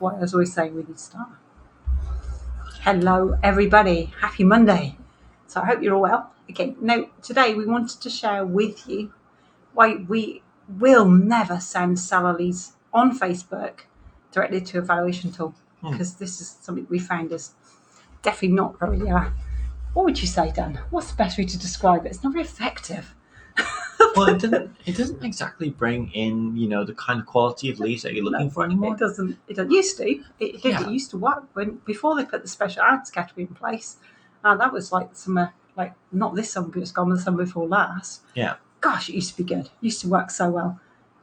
What I was always saying we need to start. Hello, everybody. Happy Monday. So I hope you're all well. Okay, now today we wanted to share with you why we will never send seller leads on Facebook directly to a valuation tool because this is something we found is definitely not very. What would you say, Dan? What's the best way to describe it? It's not very effective. Well, it doesn't exactly bring in, the kind of quality of leads that you're looking for anymore. It doesn't. It used to. It used to work before they put the special ads category in place. That was like summer, like not this summer, but it's gone the summer before last. Yeah. Gosh, it used to be good. It used to work so well.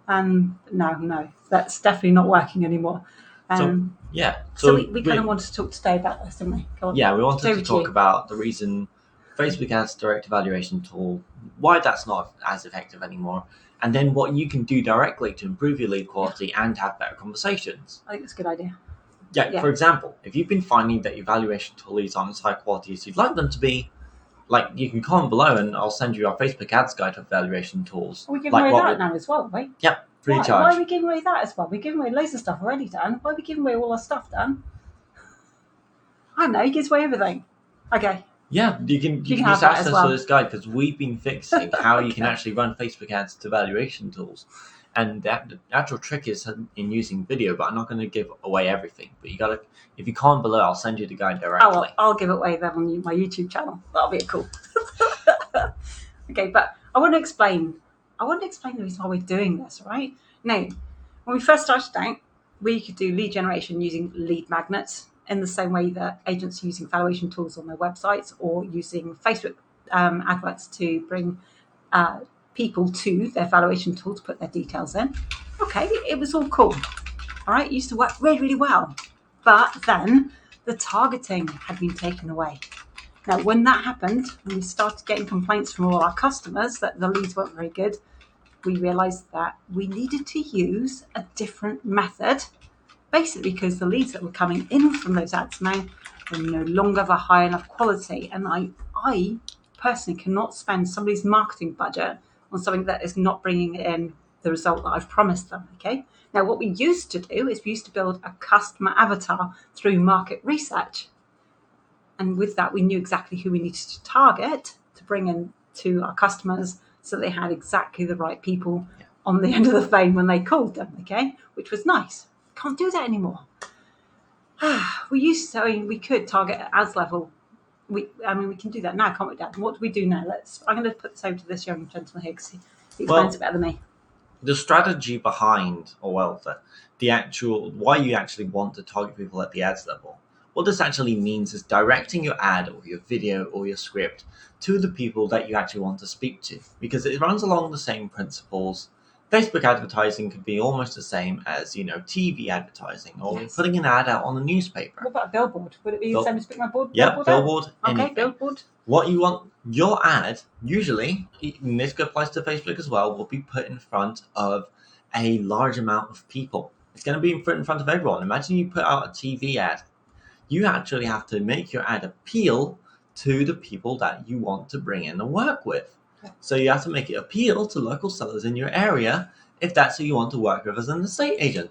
No, that's definitely not working anymore. So we kind of wanted to talk today about this, didn't we? Go on. Yeah, we wanted to talk about the reason Facebook has direct evaluation tool, why that's not as effective anymore, and then what you can do directly to improve your lead quality and have better conversations. I think it's a good idea. Yeah. For example, if you've been finding that your valuation tool leads aren't as high quality as you'd like them to be, you can comment below and I'll send you our Facebook ads guide of valuation tools. We're giving away that now as well, right? Yep, free charge. Why are we giving away that as well? We're giving away loads of stuff already, Dan. Why are we giving away all our stuff, Dan? I don't know, he gives away everything. Okay. Yeah, you can use access to this guide because we've been fixing how you can actually run Facebook ads to valuation tools. And the actual trick is in using video, but I'm not going to give away everything. But if you comment below, I'll send you the guide directly. Oh, well, I'll give it away then on my YouTube channel. That'll be cool. Okay, but I want to explain the reason why we're doing this, right? Now, when we first started out, we could do lead generation using lead magnets in the same way that agents are using valuation tools on their websites or using Facebook adverts to bring people to their valuation tool to put their details in. Okay, it was all cool. All right, it used to work really, really well. But then the targeting had been taken away. Now, when that happened, when we started getting complaints from all our customers that the leads weren't very good, we realized that we needed to use a different method, basically because the leads that were coming in from those ads now were no longer of a high enough quality. And I personally cannot spend somebody's marketing budget on something that is not bringing in the result that I've promised them, okay? Now, what we used to do is we used to build a customer avatar through market research. And with that, we knew exactly who we needed to target to bring in to our customers so they had exactly the right people on the end of the phone when they called them, okay? Which was nice. Can't do that anymore. We could target at ads level. We can do that now, can't we, Dad? What do we do now? I'm going to put this over to this young gentleman here because he explains it better than me. The strategy behind, the actual why you actually want to target people at the ads level. What this actually means is directing your ad or your video or your script to the people that you actually want to speak to, because it runs along the same principles. Facebook advertising could be almost the same as, TV advertising or putting an ad out on the newspaper. What about a billboard? Would it be the same as putting my board? Yeah, billboard. Okay, billboard. What you want, your ad, usually, and this applies to Facebook as well, will be put in front of a large amount of people. It's going to be put in front of everyone. Imagine you put out a TV ad. You actually have to make your ad appeal to the people that you want to bring in and work with. So you have to make it appeal to local sellers in your area if that's who you want to work with as an estate agent.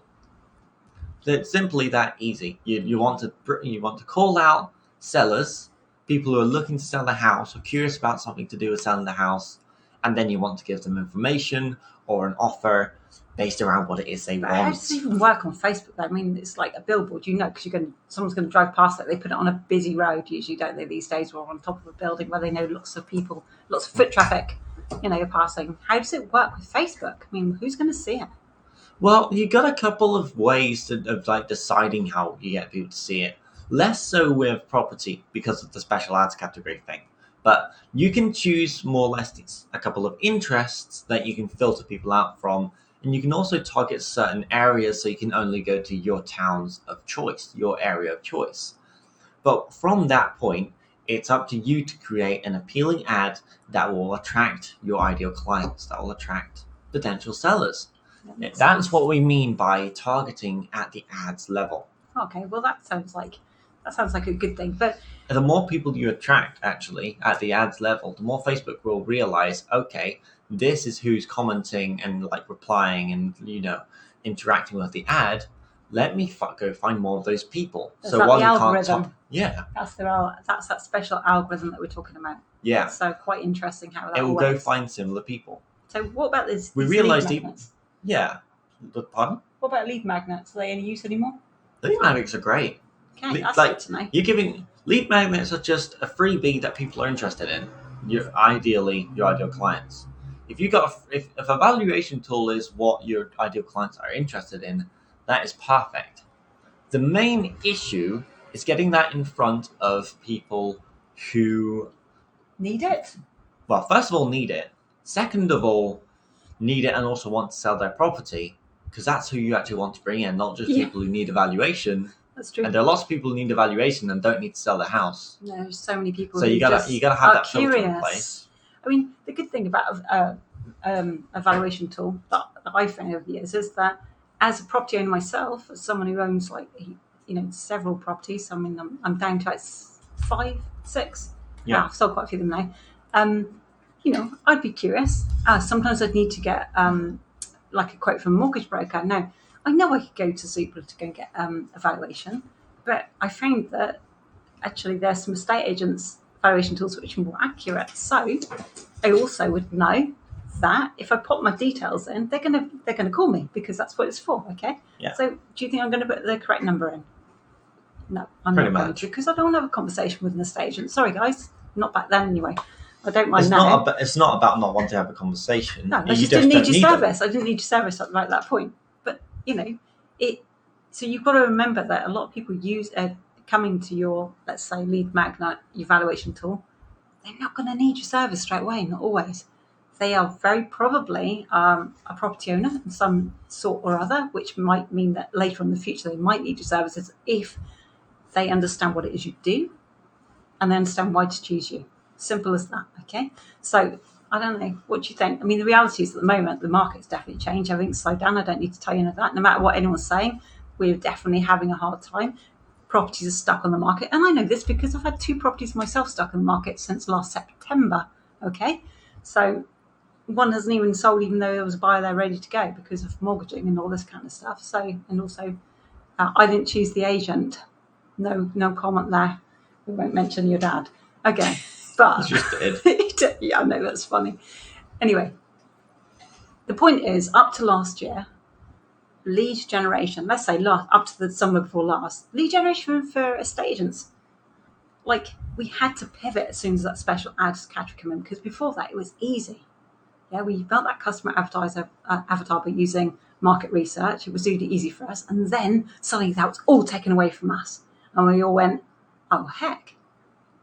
It's simply that easy. You want to call out sellers, people who are looking to sell the house or curious about something to do with selling the house, and then you want to give them information or an offer based around what it is they want. How does it even work on Facebook? I mean, it's like a billboard, because someone's going to drive past it. They put it on a busy road, usually, don't they, these days, or on top of a building where they know lots of people, lots of foot traffic, passing. How does it work with Facebook? I mean, who's going to see it? Well, you got a couple of ways of deciding how you get people to see it. Less so with property because of the special ads category thing. But you can choose more or less a couple of interests that you can filter people out from. And you can also target certain areas so you can only go to your towns of choice, your area of choice. But from that point, it's up to you to create an appealing ad that will attract your ideal clients, that will attract potential sellers. That's what we mean by targeting at the ads level. Okay, well that sounds like a good thing. But the more people you attract actually at the ads level, the more Facebook will realize, okay, this is who's commenting and replying and interacting with the ad. let me go find more of those people. Is So that while the you can't algorithm? talk, yeah, That's that special algorithm that we're talking about. yeah, So quite interesting how that it will all go works. find similar people. So what about these We lead realized, magnets? yeah, pardon? What about lead magnets? Are they any use anymore? Lead magnets are great. Okay, that's Like good to know. you're giving lead magnets are just a freebie that people are interested in. Ideally your ideal clients. If you got if a valuation tool is what your ideal clients are interested in, that is perfect. The main issue is getting that in front of people who, Need it? well, first of all, need it. Second of all, need it and also want to sell their property, because that's who you actually want to bring in, not just Yeah. people who need evaluation. That's true. And there are lots of people who need evaluation and don't need to sell their house. No, there's so many people So who you gotta have are that filter in curious. place. I mean, the good thing about a valuation tool that I've found over the years is that as a property owner myself, as someone who owns several properties, I mean, I'm down to like 5, 6. Yeah. I've sold quite a few of them now. I'd be curious. Sometimes I'd need to get like a quote from a mortgage broker. Now, I know I could go to Zoopla to go and get a valuation, but I found that actually there's some estate agents valuation tools which are more accurate. So I also would know that if I pop my details in, they're gonna call me because that's what it's for. Okay. Yeah. So do you think I'm going to put the correct number in? No, I'm Pretty not going much. to, because I don't want to have a conversation with an estate agent. Sorry, guys, not back then anyway. I don't mind It's now. it's not about not wanting to have a conversation. No, I You just didn't need don't your need them. service. I didn't need your service at right that point. But it. So you've got to remember that a lot of people use coming to your, let's say, lead magnet evaluation tool. They're not going to need your service straight away. Not always. They are very probably a property owner in some sort or other, which might mean that later in the future they might need your services if they understand what it is you do and they understand why to choose you. Simple as that. Okay. So I don't know. What do you think? I mean, the reality is at the moment the market's definitely changed. Everything's slowed down. I don't need to tell you any of that. No matter what anyone's saying, we're definitely having a hard time. Properties are stuck on the market, and I know this because I've had 2 properties myself stuck on the market since last September. Okay, so one hasn't even sold, even though there was a buyer there ready to go because of mortgaging and all this kind of stuff. So, and also, I didn't choose the agent. No comment there. We won't mention your dad. Okay, but You just did. yeah, I know that's funny. Anyway, the point is, up to last year, lead generation, let's say up to the summer before last, lead generation for estate agents, like we had to pivot as soon as that special ads category came in, because before that it was easy. Yeah, we built that customer avatar by using market research. It was really easy for us, and then suddenly that was all taken away from us, and we all went, "Oh heck,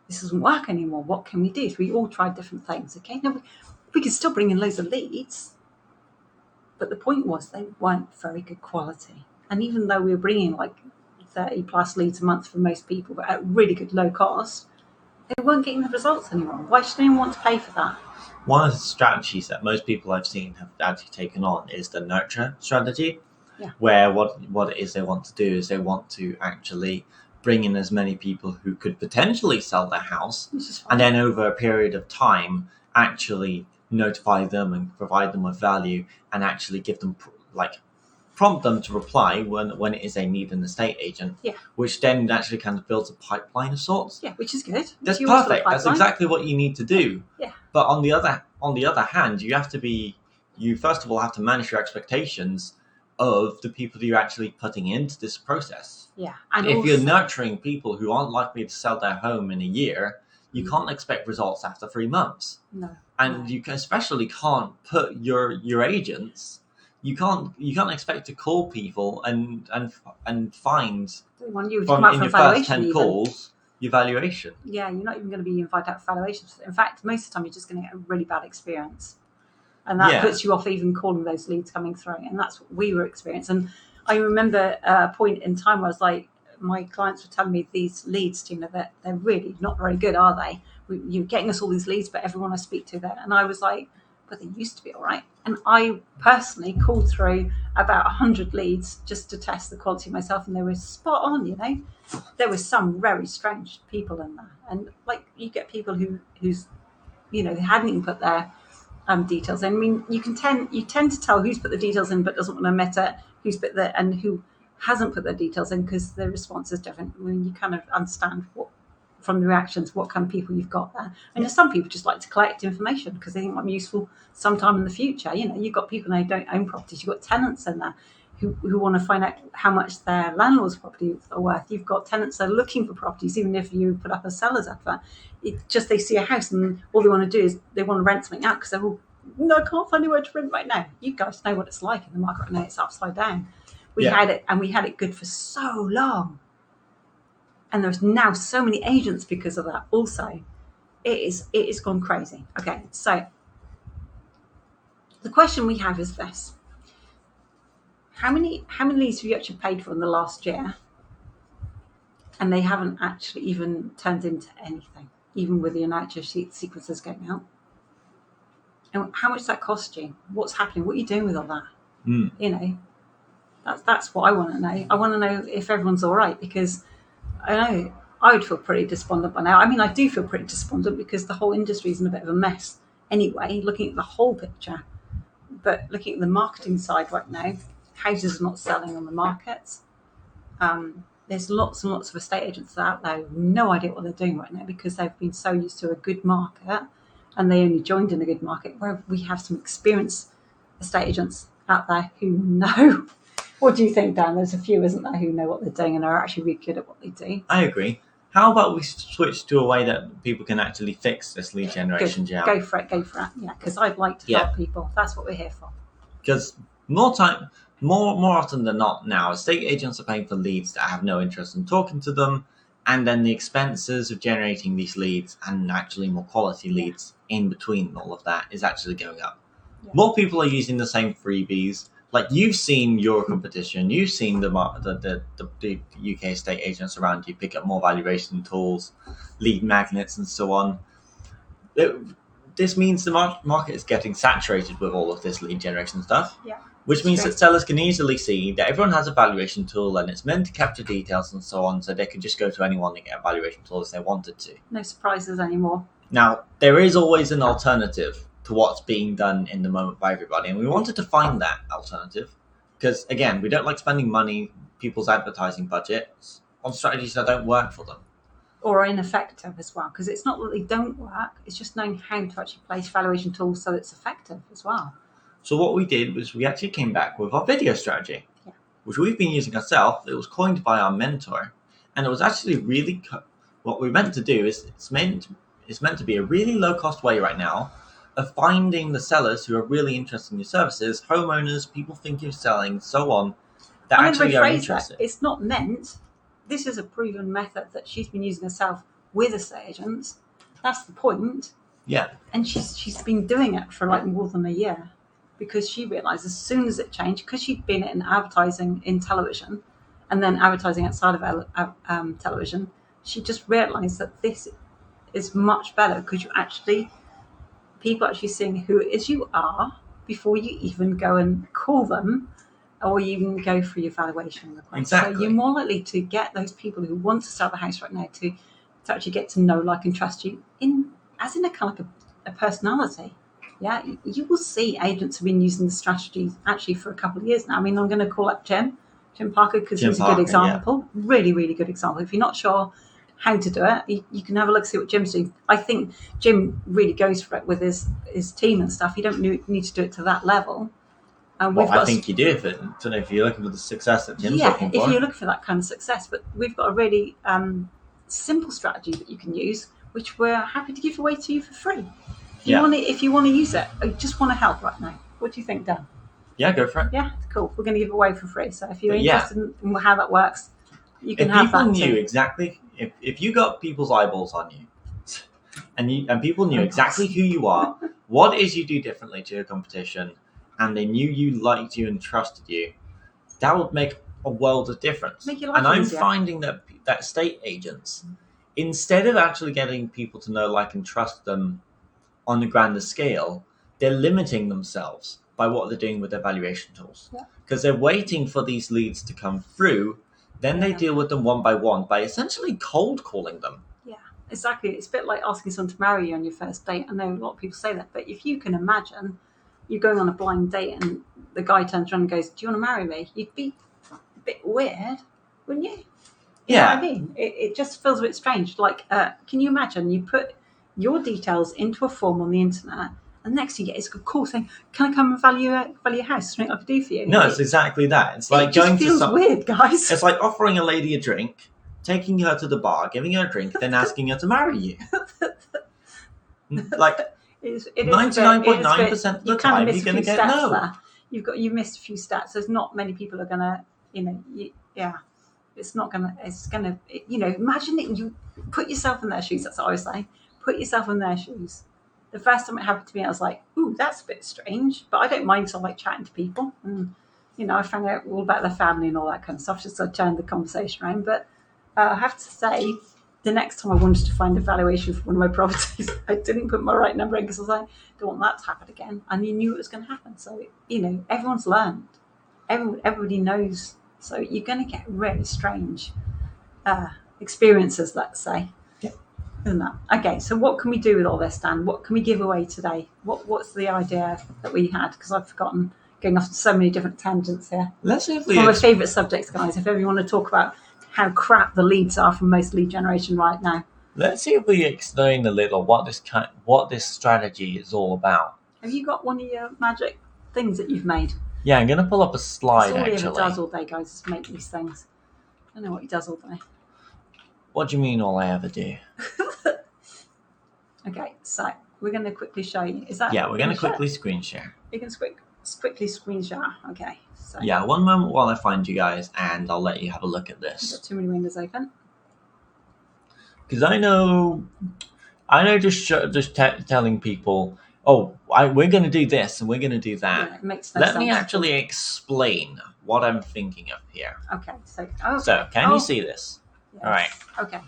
this doesn't work anymore. What can we do?" So we all tried different things. Okay, now we could still bring in loads of leads, but the point was they weren't very good quality. And even though we were bringing like 30 plus leads a month for most people, but at really good low cost, they weren't getting the results anymore. Why should anyone want to pay for that? One of the strategies that most people I've seen have actually taken on is the nurture strategy, where what it is they want to do is they want to actually bring in as many people who could potentially sell their house, and then over a period of time actually notify them and provide them with value and actually give them prompt them to reply when it is a need an estate agent, which then actually kind of builds a pipeline of sorts. Yeah, which is good. That's perfect. That's exactly what you need to do. Yeah. But on the other hand, you first of all have to manage your expectations of the people that you're actually putting into this process. Yeah. And if you're nurturing people who aren't likely to sell their home in a year, you can't expect results after 3 months. No. And you especially can't put your agents. You can't expect to call people and find from in your first 10 calls your valuation. Yeah, you're not even going to be invited out for valuations. In fact, most of the time you're just going to get a really bad experience, and that puts you off even calling those leads coming through. And that's what we were experiencing. And I remember a point in time where I was like, my clients were telling me these leads, Tina, that they're really not very good, are they? You're getting us all these leads, but everyone I speak to there, and I was like, but they used to be all right. And I personally called through about 100 leads just to test the quality myself, and they were spot on. There were some very strange people in there, and like you get people who's they hadn't even put their details in. I mean, you tend to tell who's put the details in but doesn't want to admit it, who's put and who hasn't put their details in because the response is different. I mean, you kind of understand what from the reactions what kind of people you've got there. And there's some people just like to collect information because they think it might be useful sometime in the future. You know, you've got people who don't own properties. You've got tenants in there who want to find out how much their landlord's properties are worth. You've got tenants that are looking for properties, even if you put up a seller's advert. They see a house and all they want to do is they want to rent something out because they're all, no, I can't find anywhere to rent right now. You guys know what it's like in the market right now. It's upside down. We had it good for so long. And there's now so many agents because of that also. It is gone crazy. Okay, so the question we have is this. How many leads have you actually paid for in the last year? And they haven't actually even turned into anything, even with the nurture sequences going out. And how much does that cost you? What's happening? What are you doing with all that? You know, that's what I want to know. I want to know if everyone's all right, because I know I would feel pretty despondent by now. I mean, I do feel pretty despondent because the whole industry is in a bit of a mess anyway, looking at the whole picture. But looking at the marketing side right now, houses are not selling on the markets. There's lots and lots of estate agents out there with no idea what they're doing right now because they've been so used to a good market and they only joined in a good market, where we have some experienced estate agents out there who know. What do you think, Dan? There's a few, isn't there, who know what they're doing and are actually really good at what they do. I agree. How about we switch to a way that people can actually fix this lead generation jam? Go for it. Yeah, because I'd like to help people. That's what we're here for. Because more often than not now, estate agents are paying for leads that have no interest in talking to them, and then the expenses of generating these leads and actually more quality leads in between all of that is actually going up. Yeah. More people are using the same freebies. Like, you've seen your competition, you've seen the UK estate agents around you pick up more valuation tools, lead magnets, and so on. This means the market is getting saturated with all of this lead generation stuff, which means that sellers can easily see that everyone has a valuation tool and it's meant to capture details and so on, so they could just go to anyone and get a valuation tool if they wanted to. No surprises anymore. Now, there is always an alternative to what's being done in the moment by everybody, and we wanted to find that alternative because, again, we don't like spending money, people's advertising budgets, on strategies that don't work for them. Or ineffective as well, because it's not that they don't work, it's just knowing how to actually place valuation tools so it's effective as well. So what we did was we actually came back with our video strategy, which we've been using ourselves. It was coined by our mentor, and it was actually really what we meant to do is it's meant to be a really low-cost way right now of finding the sellers who are really interested in your services, homeowners, people thinking of selling, so on, that actually are interested. It's not meant. This is a proven method that she's been using herself with estate agents. That's the point. Yeah. And she's been doing it for like more than a year because she realised as soon as it changed, because she'd been in advertising in television and then advertising outside of television, she just realised that this is much better because people actually seeing who it is you are before you even go and call them or you even go through your valuation request. Exactly. So you're more likely to get those people who want to sell the house right now to actually get to know, like, and trust you as in a kind of a personality. Yeah, you will see agents have been using the strategies actually for a couple of years now. I mean, I'm going to call up Jim Parker, because he's a good example. Yeah. Really, really good example. If you're not sure how to do it, you can have a look, see what Jim's doing. I think Jim really goes for it with his team and stuff. You don't need to do it to that level. I think you do if you're looking for the success that Jim's looking for. If you're looking for that kind of success. But we've got a really simple strategy that you can use, which we're happy to give away to you for free. If you want to use it, I just want to help right now. What do you think, Dan? Yeah, go for it. Yeah, cool. We're going to give it away for free. So if you're interested in how that works, you can have that too. If people knew exactly, if you got people's eyeballs on you, and people knew exactly who you are, what it is you do differently to your competition, and they knew you, liked you, and trusted you, that would make a world of difference. Make your life I'm easier. finding that estate agents, instead of actually getting people to know, like, and trust them on a grander scale, they're limiting themselves by what they're doing with their valuation tools. Because they're waiting for these leads to come through, then they deal with them one by one by essentially cold calling them. Yeah, exactly. It's a bit like asking someone to marry you on your first date. I know a lot of people say that, but if you can imagine you're going on a blind date and the guy turns around and goes, "Do you want to marry me?" You'd be bit weird, wouldn't you? You know what I mean? It just feels a bit strange. Like, can you imagine you put your details into a form on the internet, and next thing you get is a call saying, "Can I come and value your house? Something I could do for you?" No, it's exactly that. It's like it just going feels to weird, guys. It's like offering a lady a drink, taking her to the bar, giving her a drink, then asking her to marry you. Like 99.9% of the time, you're going to get no. There. You've missed a few stats. There's not many people are going to, it's not going to, it's going to, imagine it. You put yourself in their shoes. That's what I was saying. Put yourself in their shoes. The first time it happened to me, I was like, ooh, that's a bit strange. But I don't mind because I like chatting to people. And, I found out all about their family and all that kind of stuff. Just to turn the conversation around. But I have to say, the next time I wanted to find a valuation for one of my properties, I didn't put my right number in because I was like, don't want that to happen again. And you knew it was going to happen. So, everyone's learned. Everybody knows. So you're going to get really strange experiences, let's say. Yeah. Isn't that? Okay, so what can we do with all this, Dan? What can we give away today? What's the idea that we had? Because I've forgotten, going off so many different tangents here. Let's see if one of my favourite subjects, guys, if ever you want to talk about how crap the leads are from most lead generation right now. Let's see if we explain a little what this strategy is all about. Have you got one of your magic things that you've made? Yeah, I'm going to pull up a slide. That's all he ever does all day, guys, is make these things. I don't know what he does all day. What do you mean all I ever do? Okay, so we're going to quickly show you. Is that? Yeah, we're going to quickly screen share. You can quickly screen share. Okay. So yeah, one moment while I find you guys, and I'll let you have a look at this. You've got too many windows open. Because I know, just telling people, we're going to do this and we're going to do that. Yeah, it makes no Let sense. me actually explain what I'm thinking of here. Okay, so can you see this? Yes. All right. Okay.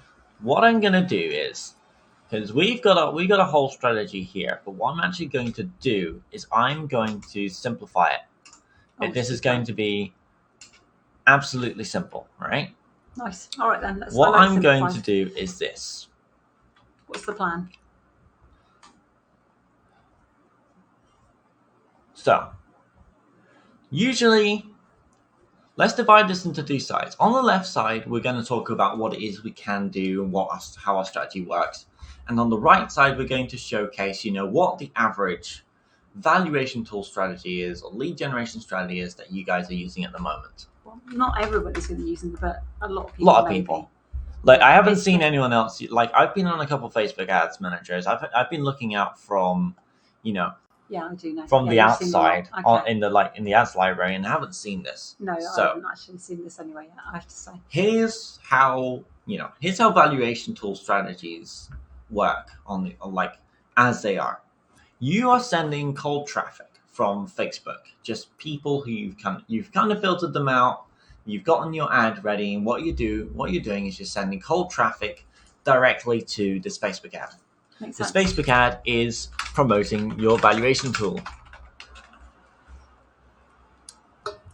What I'm going to do is, because we've got a whole strategy here, but what I'm actually going to do is I'm going to simplify it. This is going to be absolutely simple, right? Nice. All right then. What I'm going to do is this. What's the plan? So, usually, let's divide this into two sides. On the left side, we're going to talk about what it is we can do and how our strategy works. And on the right side, we're going to showcase, what the average valuation tool strategy is or lead generation strategy is that you guys are using at the moment. Well, not everybody's going to be using it, but a lot of people. A lot of people. Like, I haven't seen anyone else. Like, I've been on a couple of Facebook ads managers. I've been looking out from, Yeah, I do know. From the outside, in the ads library, and I haven't seen this. No, I haven't actually seen this anyway yet, I have to say. Here's how valuation tool strategies work as they are. You are sending cold traffic from Facebook, just people who you've kind of filtered them out. You've gotten your ad ready, and what you're doing is you're sending cold traffic directly to this Facebook ad. Makes this sense. Facebook ad is promoting your valuation tool.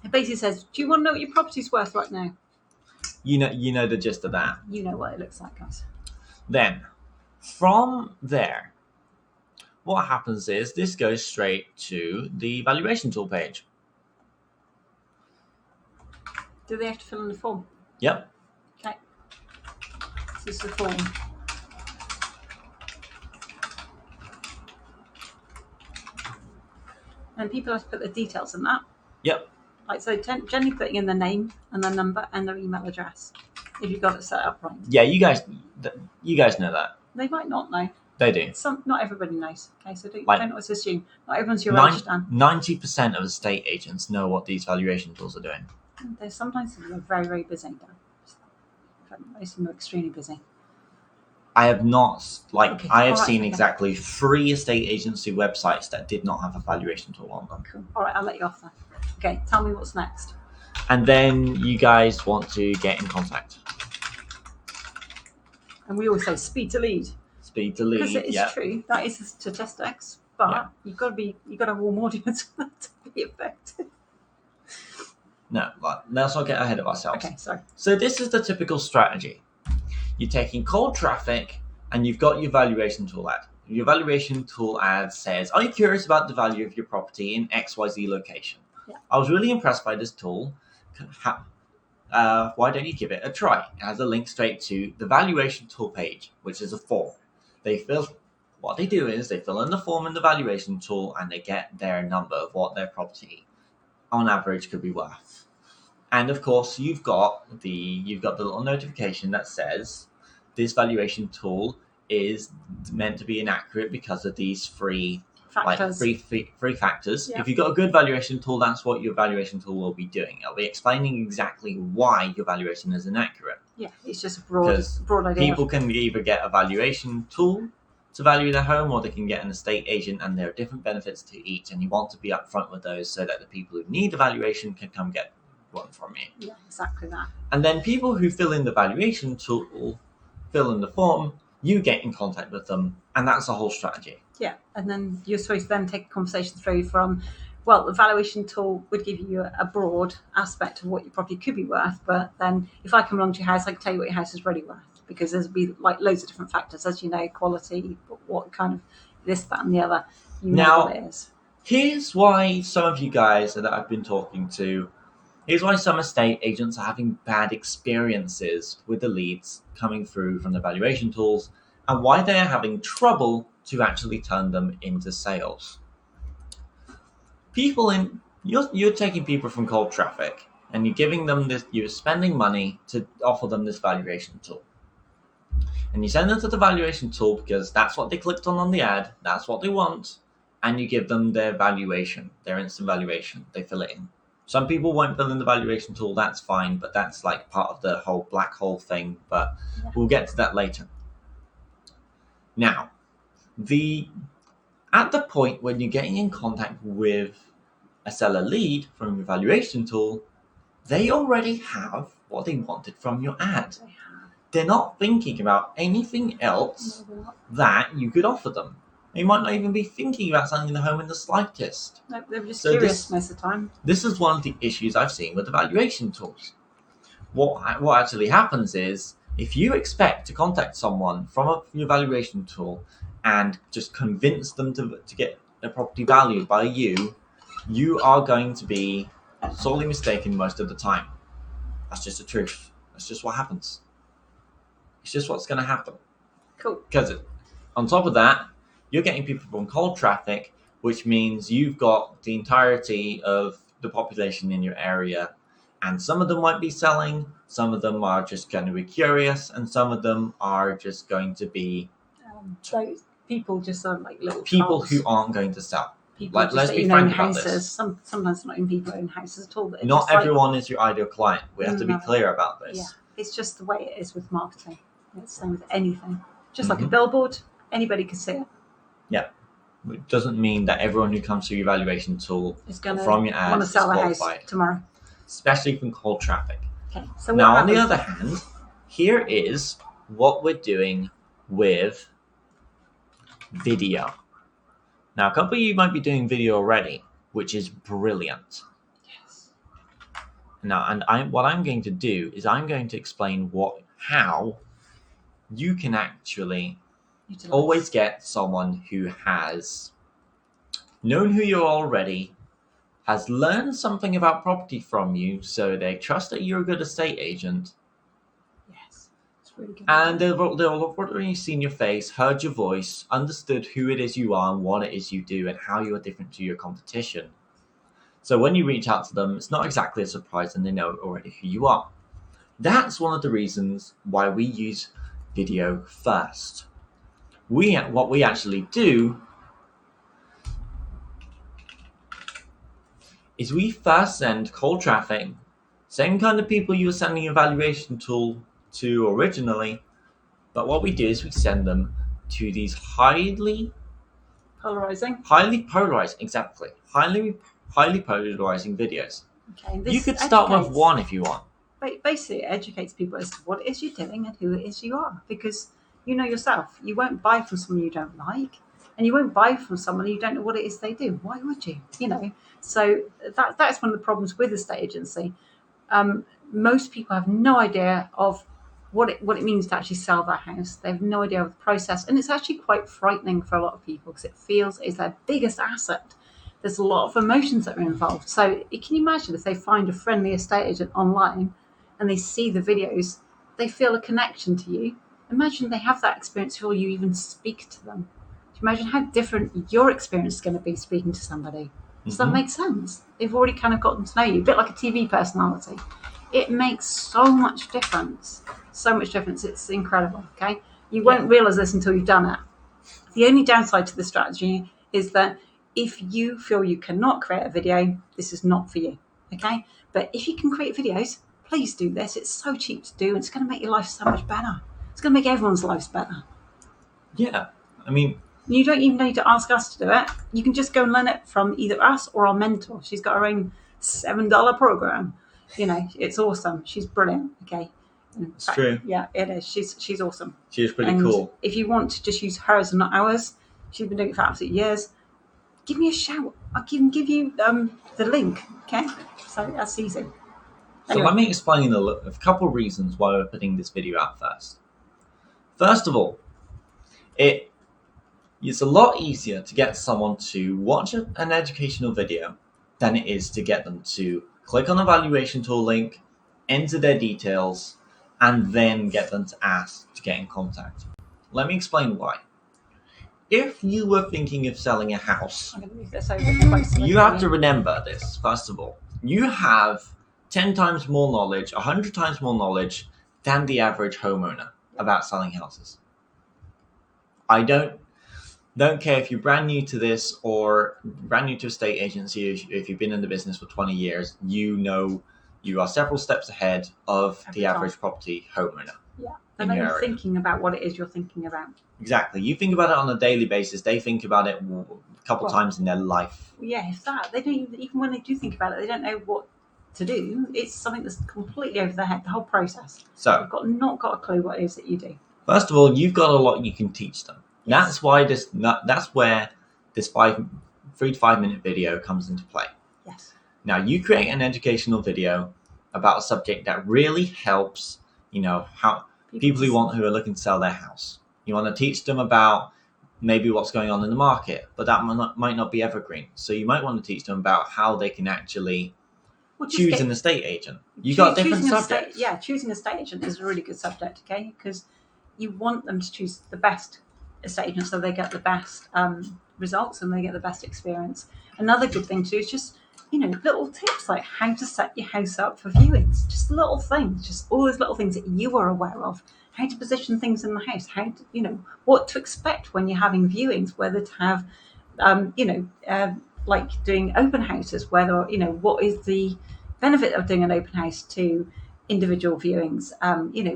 It basically says, "Do you want to know what your property's worth right now?" You know the gist of that. You know what it looks like, guys. Then, from there, what happens is this goes straight to the valuation tool page. Do they have to fill in the form? Yep. Okay. This is the form. And people have to put their details in that. Yep. Like, so generally putting in their name and their number and their email address, if you've got it set up right. Yeah, you guys know that. They might not know. They do. Not everybody knows. Okay, so don't always assume. Not everyone's your age, Dan. 90% of estate agents know what these valuation tools are doing. Sometimes they're very, very busy, Dan. Most of them are extremely busy. I have not, I have seen exactly 3 estate agency websites that did not have a valuation tool on them. Cool. All right, I'll let you off then. Okay, tell me what's next. And then you guys want to get in contact. And we always say speed to lead. Speed to lead, because it is true. That is statistics, but you've got to have a warm audience for that to be effective. No, let's not get ahead of ourselves. Okay, sorry. So this is the typical strategy. You're taking cold traffic and you've got your valuation tool ad. Your valuation tool ad says, "Are you curious about the value of your property in XYZ location?" Yeah. I was really impressed by this tool. why don't you give it a try? It has a link straight to the Valuation Tool page, which is a form. What they do is they fill in the form in the Valuation Tool and they get their number of what their property on average could be worth. And of course, you've got the little notification that says this valuation tool is meant to be inaccurate because of these three factors. Yep. If you've got a good valuation tool, that's what your valuation tool will be doing. It'll be explaining exactly why your valuation is inaccurate. Yeah, it's just a broad idea. People can either get a valuation tool to value their home, or they can get an estate agent, and there are different benefits to each, and you want to be upfront with those so that the people who need the valuation can come get one from you. Yeah, exactly that. And then people who fill in the valuation tool, fill in the form, you get in contact with them, and that's the whole strategy. Yeah, and then you're supposed to then take a conversation through from, well, the valuation tool would give you a broad aspect of what your property could be worth, but then if I come along to your house, I can tell you what your house is really worth, because there's be like loads of different factors, as you know, quality, what kind of this, that, and the other. You know what it is. Here's why some of you guys that I've been talking to, here's why some estate agents are having bad experiences with the leads coming through from the valuation tools, and why they are having trouble to actually turn them into sales. You're taking people from cold traffic, and you're giving them this. You're spending money to offer them this valuation tool, and you send them to the valuation tool because that's what they clicked on the ad. That's what they want, and you give them their valuation, their instant valuation. They fill it in. Some people won't fill in the valuation tool. That's fine, but that's like part of the whole black hole thing. But we'll get to that later. Now, at the point when you're getting in contact with a seller lead from your valuation tool, they already have what they wanted from your ad. They're not thinking about anything else that you could offer them. They might not even be thinking about selling the home in the slightest. No, they're just curious most of the time. This is one of the issues I've seen with the valuation tools. What actually happens is, if you expect to contact someone from your valuation tool and just convince them to get their property valued by you, you are going to be sorely mistaken most of the time. That's just the truth. That's just what happens. It's just what's going to happen. Cool. Because on top of that, you're getting people from cold traffic, which means you've got the entirety of the population in your area, and some of them might be selling, some of them are just going to be curious, and some of them are just going to be those people just are like little people trolls. who aren't going to sell. People just let's be in frank own about houses. this. Sometimes not in people own houses at all. But Not everyone is your ideal client. We have to be No. clear about this. Yeah, it's just the way it is with marketing. It's the same with anything. Just like a billboard, anybody can see it. Yeah. It doesn't mean that everyone who comes to your valuation tool Is going to from your ads want to is sell a house qualified, tomorrow. especially from cold traffic. Okay. So Now, what on the happens? other hand, here is what we're doing with video. Now, a couple of you might be doing video already, which is brilliant. Yes. Now, what I'm going to do is I'm going to explain how you can actually Utilize. always get someone who has known who you are already, has learned something about property from you, so they trust that you're a good estate agent, Yes. It's really good. and they'll have already seen your face, heard your voice, understood who it is you are and what it is you do and how you are different to your competition. So when you reach out to them, it's not exactly a surprise, and they know already who you are. That's one of the reasons why we use video first. What we actually do is we first send cold traffic, same kind of people you were sending a valuation tool to originally, but what we do is we send them to these highly Polarizing. polarizing videos. Okay. You could start with one if you want. Basically, it educates people as to what it is you're doing and who it is you are, because you know yourself. You won't buy from someone you don't like, and you won't buy from someone you don't know what it is they do. Why would you? So that's one of the problems with estate agency. Most people have no idea of what it means to actually sell their house. They have no idea of the process, and it's actually quite frightening for a lot of people because it feels it's their biggest asset. There's a lot of emotions that are involved. So can you imagine if they find a friendly estate agent online and they see the videos, they feel a connection to you. Imagine they have that experience before you even speak to them. Do you imagine how different your experience is going to be speaking to somebody? Does that make sense? They've already kind of gotten to know you, a bit like a TV personality. It makes so much difference. So much difference. It's incredible. Okay, you won't realize this until you've done it. The only downside to the strategy is that if you feel you cannot create a video, this is not for you. Okay, but if you can create videos, please do this. It's so cheap to do, and it's going to make your life so much better. It's going to make everyone's lives better. Yeah, I mean, you don't even need to ask us to do it. You can just go and learn it from either us or our mentor. She's got her own $7 program. You know, it's awesome. She's brilliant. Okay. It's true. Yeah, it is. She's awesome. She's pretty cool. If you want to just use hers and not ours, she's been doing it for absolute years. Give me a shout. I can give you the link. Okay, so that's easy. So let me explain a couple of reasons why we're putting this video out first. First of all, it's a lot easier to get someone to watch an educational video than it is to get them to click on the Valuation Tool link, enter their details, and then get them to ask to get in contact. Let me explain why. If you were thinking of selling a house, I'm going to move this over you have to remember this, first of all. You have 10 times more knowledge, 100 times more knowledge than the average homeowner about selling houses. I don't care if you're brand new to this or brand new to a estate agency. If you've been in the business for 20 years, you know you are several steps ahead of the average property homeowner. Yeah, and then you're thinking about what it is you're thinking about. Exactly. You think about it on a daily basis. They think about it a couple times in their life. Yeah, if that. They don't even when they do think about it, they don't know what to do. It's something that's completely over their head, the whole process. So you've not got a clue what it is that you do. First of all, you've got a lot you can teach them. Yes. That's where this 3 to 5 minute video comes into play. Yes. Now you create an educational video about a subject that really helps, how people who are looking to sell their house. You want to teach them about maybe what's going on in the market, but that might not be evergreen. So you might want to teach them about how they can actually choose an estate agent. You've got different subjects. Choosing an estate agent is a really good subject, okay? Because you want them to choose the best estate agent so they get the best results and they get the best experience. Another good thing to do is just, little tips like how to set your house up for viewings. Just little things, just all those little things that you are aware of. How to position things in the house, how to, what to expect when you're having viewings, whether to have, like doing open houses, whether, what is the benefit of doing an open house to individual viewings,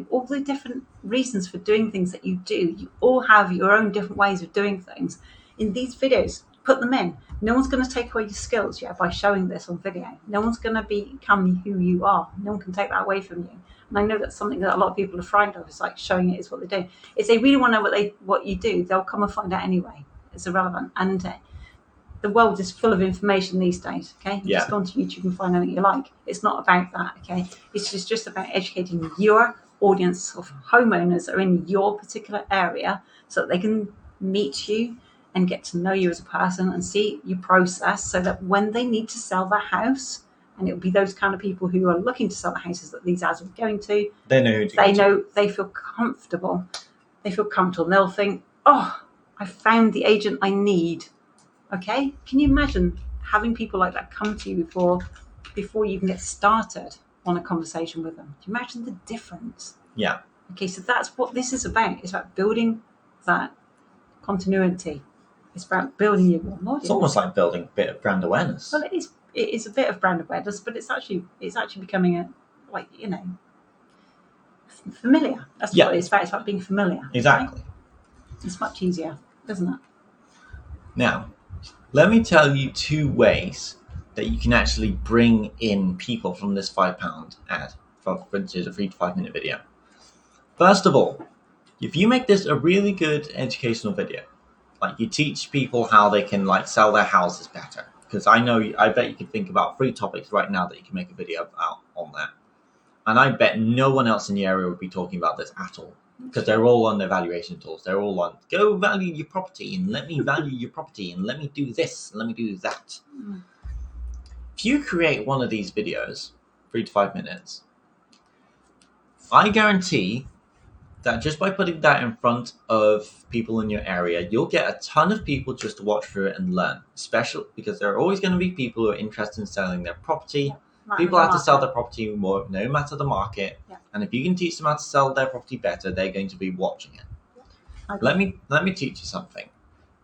all the different reasons for doing things that you do. You all have your own different ways of doing things. In these videos, put them in. No one's going to take away your skills by showing this on video. No one's going to become who you are. No one can take that away from you. And I know that's something that a lot of people are frightened of. It's like showing it is what they do. If they really want to know what you do, they'll come and find out anyway. It's irrelevant. And the world is full of information these days, okay? You just go onto YouTube and find anything you like. It's not about that, okay? It's just about educating your audience of homeowners that are in your particular area so that they can meet you and get to know you as a person and see your process so that when they need to sell their house, and it'll be those kind of people who are looking to sell the houses that these ads are going to, they feel comfortable. They feel comfortable. And they'll think, oh, I found the agent I need. Okay, can you imagine having people like that come to you before you can get started on a conversation with them? Do you imagine the difference? Yeah. Okay, so that's what this is about. It's about building that continuity. It's about building your warm audience. It's almost like building a bit of brand awareness. Well, it is a bit of brand awareness, but it's actually becoming familiar. That's what it's about. It's about being familiar. Exactly. Right? It's much easier, isn't it? Now, let me tell you 2 ways that you can actually bring in people from this £5 ad, for instance, a 3 to 5 minute video. First of all, if you make this a really good educational video, like you teach people how they can sell their houses better, because I bet you could think about 3 topics right now that you can make a video about on that. And I bet no one else in the area would be talking about this at all, because they're all on their valuation tools. They're all on, go value your property and let me value your property and let me do this and let me do that. If you create one of these videos, 3 to 5 minutes, I guarantee that just by putting that in front of people in your area, you'll get a ton of people just to watch through it and learn. Especially because there are always going to be people who are interested in selling their property. Right, People the have to sell market. their property more, no matter the market. Yeah. And if you can teach them how to sell their property better, they're going to be watching it. I agree. Let me teach you something.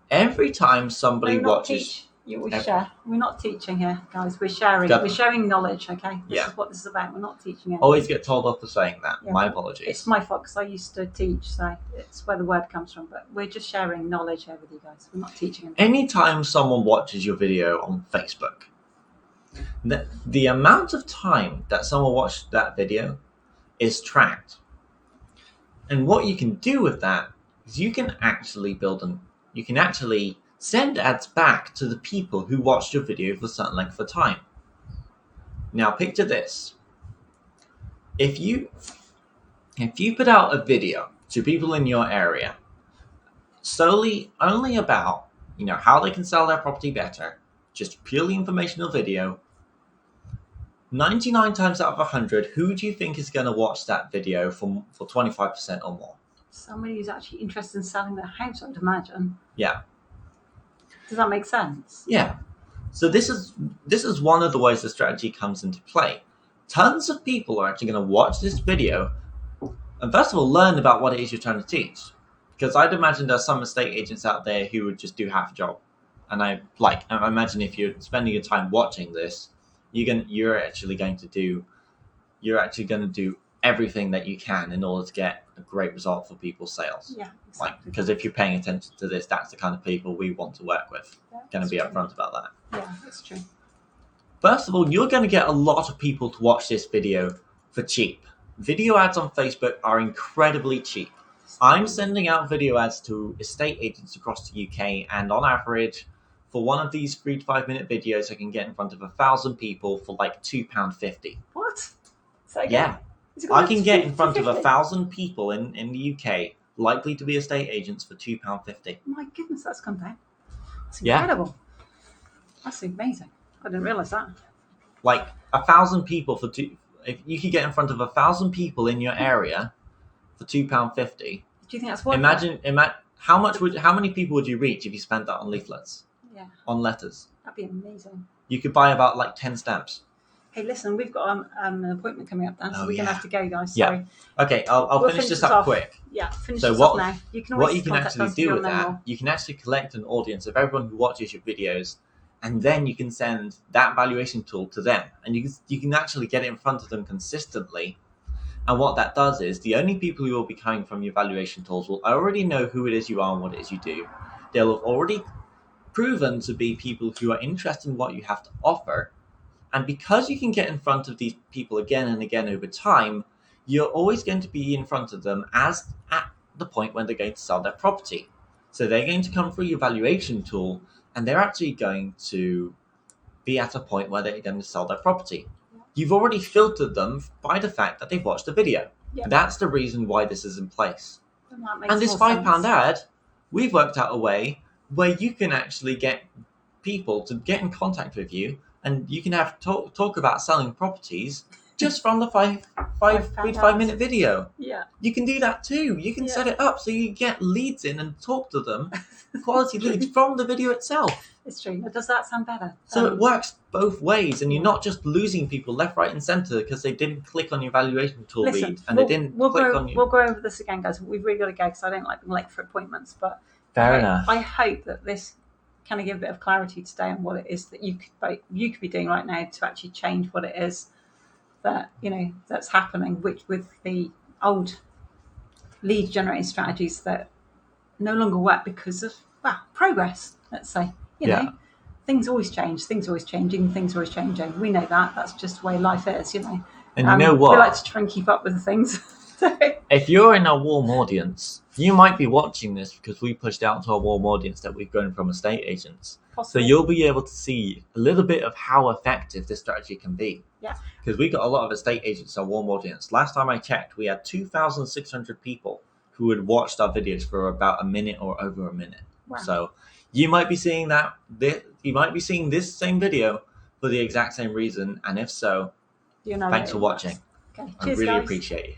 Every time somebody No, we not watches, teach. We share. We're not teaching here, guys. We're sharing. We're sharing knowledge. Okay. This is what this is about. We're not teaching it. always get told off for saying that. Yeah. My apologies. It's my fault because I used to teach, so it's where the word comes from. But we're just sharing knowledge here with you guys. We're not teaching anything. Anytime someone watches your video on Facebook, the amount of time that someone watched that video is tracked. And what you can do with that is you can actually send ads back to the people who watched your video for a certain length of time. Now picture this. If you put out a video to people in your area solely only about how they can sell their property better, just purely informational video, 99 times out of 100, who do you think is going to watch that video for 25% or more? Somebody who's actually interested in selling their house, I'd imagine. Yeah. Does that make sense? Yeah. So this is one of the ways the strategy comes into play. Tons of people are actually going to watch this video and first of all learn about what it is you're trying to teach. Because I'd imagine there's some estate agents out there who would just do half a job. And I imagine if you're spending your time watching this, you're actually going to do everything that you can in order to get a great result for people's sales. Yeah, exactly. Because if you're paying attention to this, that's the kind of people we want to work with. Yeah, Going to be upfront about that. Yeah, that's true. First of all, you're going to get a lot of people to watch this video for cheap. Video ads on Facebook are incredibly cheap. I'm sending out video ads to estate agents across the UK, and on average, for one of these 3 to 5 minute videos, I can get in front of 1,000 people for like £2.50. What? So yeah. I can get in front of 1,000 people in the UK likely to be estate agents for £2.50. My goodness, that's come down. That's incredible. Yeah. That's amazing. I didn't realise that. Like 1,000 people if you could get in front of 1,000 people in your area for £2.50. Do you think that's worth it? How many people would you reach if you spent that on leaflets? Yeah. On letters? That'd be amazing. You could buy about like 10 stamps. Hey, listen, we've got an appointment coming up then, so we're going to have to go, guys. Sorry. Yeah. Okay, I'll finish this up quick. Yeah, finish this up now. You can always actually do with that, you can actually collect an audience of everyone who watches your videos, and then you can send that valuation tool to them, and you can actually get it in front of them consistently. And what that does is the only people who will be coming from your valuation tools will already know who it is you are and what it is you do. They'll have already proven to be people who are interested in what you have to offer. And because you can get in front of these people again and again over time, you're always going to be in front of them at the point when they're going to sell their property. So they're going to come through your valuation tool, and they're actually going to be at a point where they're going to sell their property. You've already filtered them by the fact that they've watched the video. Yep. That's the reason why this is in place. And this £5 ad, we've worked out a way where you can actually get people to get in contact with you, and you can have talk about selling properties just from the 5 minute video. Yeah. You can do that too. You can set it up so you get leads in and talk to them, quality leads from the video itself. It's true. Does that sound better? So it works both ways, and you're not just losing people left, right, and centre because they didn't click on your valuation tool lead and they didn't click on you. We'll go over this again, guys. We've really got to go because I don't like being late for appointments. But fair enough. I hope that this kind of give a bit of clarity today on what it is that you could be doing right now to actually change what it is that that's happening, which with the old lead generating strategies that no longer work because of progress. Let's say things always change, things are always changing, things are always changing. We know that. That's just the way life is, And you know what? We like to try and keep up with the things. If you're in a warm audience, you might be watching this because we pushed out to a warm audience that we've grown from estate agents. Possibly. So you'll be able to see a little bit of how effective this strategy can be. Yeah. Because we got a lot of estate agents in a warm audience. Last time I checked, we had 2,600 people who had watched our videos for about a minute or over a minute. Wow. So you might be seeing you might be seeing this same video for the exact same reason. And if so, thanks for watching. Okay. I really appreciate it.